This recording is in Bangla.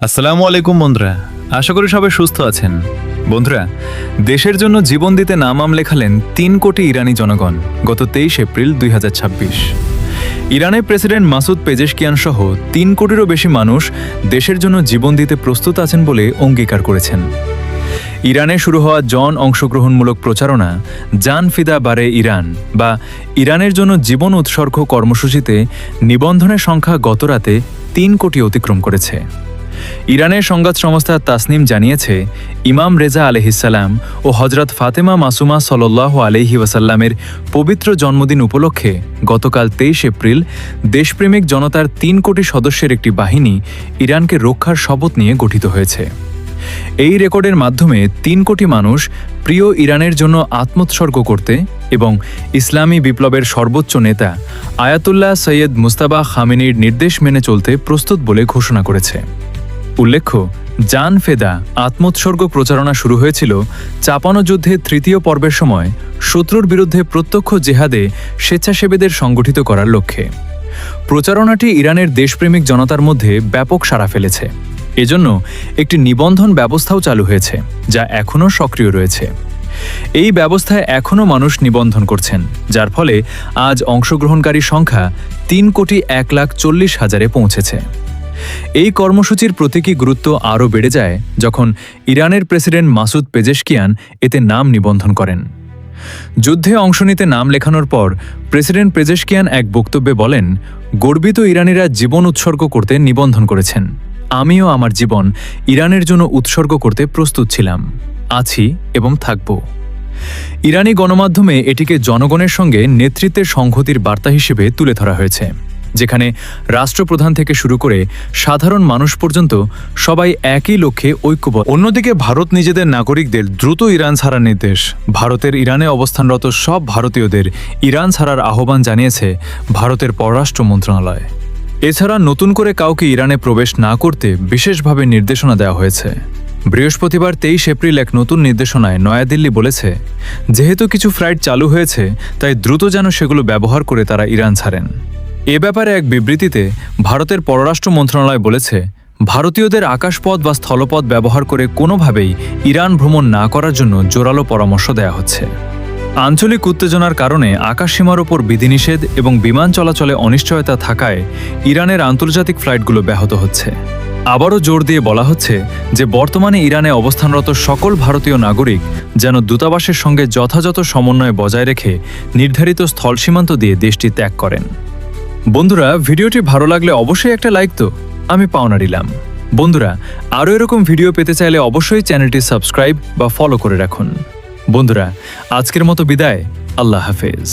আসসালামু আলাইকুম বন্ধুরা, আশা করি সবাই সুস্থ আছেন। বন্ধুরা, দেশের জন্য জীবন দিতে নাম লেখালেন ৩ কোটি ইরানি জনগণ গত ২৩ এপ্রিল ২০২৬। ইরানের প্রেসিডেন্ট মাসুদ পেজেশকিয়ান সহ ৩ কোটিরও বেশি মানুষ দেশের জন্য জীবন দিতে প্রস্তুত আছেন বলে অঙ্গীকার করেছেন। ইরানে শুরু হওয়া অংশগ্রহণমূলক প্রচারণা জান ফিদা বারে ইরান বা ইরানের জন্য জীবন উৎসর্গ কর্মসূচিতে নিবন্ধনের সংখ্যা গতরাতে ৩ কোটি অতিক্রম করেছে। ইরানের সংবাদ সংস্থা তাসনিম জানিয়েছে, ইমাম রেজা আলাইহিসসালাম ও হজরত ফাতেমা মাসুমা সাল্লাল্লাহু আলাইহি ওয়াসাল্লামের পবিত্র জন্মদিন উপলক্ষে গতকাল ২৩ এপ্রিল দেশপ্রেমিক জনতার ৩ কোটি সদস্যের একটি বাহিনী ইরানকে রক্ষার শপথ নিয়ে গঠিত হয়েছে। এই রেকর্ডের মাধ্যমে ৩ কোটি মানুষ প্রিয় ইরানের জন্য আত্মোৎসর্গ করতে এবং ইসলামী বিপ্লবের সর্বোচ্চ নেতা আয়াতুল্লাহ সৈয়দ মুজতবা খামেনির নির্দেশ মেনে চলতে প্রস্তুত বলে ঘোষণা করেছে। উল্লেখ্য, জান ফেদা আত্মোৎসর্গ প্রচারণা শুরু হয়েছিল চাপানো যুদ্ধের ৩য় পর্বের সময় শত্রুর বিরুদ্ধে প্রত্যক্ষ জেহাদে স্বেচ্ছাসেবীদের সংগঠিত করার লক্ষ্যে। প্রচারণাটি ইরানের দেশপ্রেমিক জনতার মধ্যে ব্যাপক সাড়া ফেলেছে। এজন্য একটি নিবন্ধন ব্যবস্থাও চালু হয়েছে, যা এখনও সক্রিয় রয়েছে। এই ব্যবস্থায় এখনও মানুষ নিবন্ধন করছেন, যার ফলে আজ অংশগ্রহণকারী সংখ্যা ৩,১,৪০,০০০-এ পৌঁছেছে। এই কর্মসূচির প্রতীকী গুরুত্ব আরও বেড়ে যায় যখন ইরানের প্রেসিডেন্ট মাসুদ পেজেশকিয়ান এতে নাম নিবন্ধন করেন। যুদ্ধে অংশ নিতে নাম লেখানোর পর প্রেসিডেন্ট পেজেশকিয়ান এক বক্তব্যে বলেন, গর্বিত ইরানিরা জীবন উৎসর্গ করতে নিবন্ধন করেছেন। আমিও আমার জীবন ইরানের জন্য উৎসর্গ করতে প্রস্তুত ছিলাম, আছি এবং থাকব। ইরানি গণমাধ্যমে এটিকে জনগণের সঙ্গে নেতৃত্বের সংহতির বার্তা হিসেবে তুলে ধরা হয়েছে, যেখানে রাষ্ট্রপ্রধান থেকে শুরু করে সাধারণ মানুষ পর্যন্ত সবাই একই লক্ষ্যে ঐক্যবদ্ধ। অন্যদিকে ভারত নিজেদের নাগরিকদের দ্রুত ইরান ছাড়ার নির্দেশ। ভারতের ইরানে অবস্থানরত সব ভারতীয়দের ইরান ছাড়ার আহ্বান জানিয়েছে ভারতের পররাষ্ট্র মন্ত্রণালয়। এছাড়া নতুন করে কাউকে ইরানে প্রবেশ না করতে বিশেষভাবে নির্দেশনা দেওয়া হয়েছে। বৃহস্পতিবার ২৩ এপ্রিল এক নতুন নির্দেশনায় নয়াদিল্লি বলেছে, যেহেতু কিছু ফ্লাইট চালু হয়েছে তাই দ্রুত যেন সেগুলো ব্যবহার করে তারা ইরান ছাড়েন। এ ব্যাপারে এক বিবৃতিতে ভারতের পররাষ্ট্র মন্ত্রণালয় বলেছে, ভারতীয়দের আকাশপথ বা স্থলপথ ব্যবহার করে কোনোভাবেই ইরান ভ্রমণ না করার জন্য জোরালো পরামর্শ দেওয়া হচ্ছে। আঞ্চলিক উত্তেজনার কারণে আকাশসীমার ওপর বিধিনিষেধ এবং বিমান চলাচলে অনিশ্চয়তা থাকায় ইরানের আন্তর্জাতিক ফ্লাইটগুলো ব্যাহত হচ্ছে। আবারও জোর দিয়ে বলা হচ্ছে যে বর্তমানে ইরানে অবস্থানরত সকল ভারতীয় নাগরিক যেন দূতাবাসের সঙ্গে যথাযথ সমন্বয় বজায় রেখে নির্ধারিত স্থল সীমান্ত দিয়ে দেশটি ত্যাগ করেন। বন্ধুরা, ভিডিওটি ভালো লাগলে অবশ্যই একটা লাইক তো আমি পাওনা দিলাম। বন্ধুরা, আরও এরকম ভিডিও পেতে চাইলে অবশ্যই চ্যানেলটি সাবস্ক্রাইব বা ফলো করে রাখুন। বন্ধুরা, আজকের মতো বিদায়। আল্লাহ হাফেজ।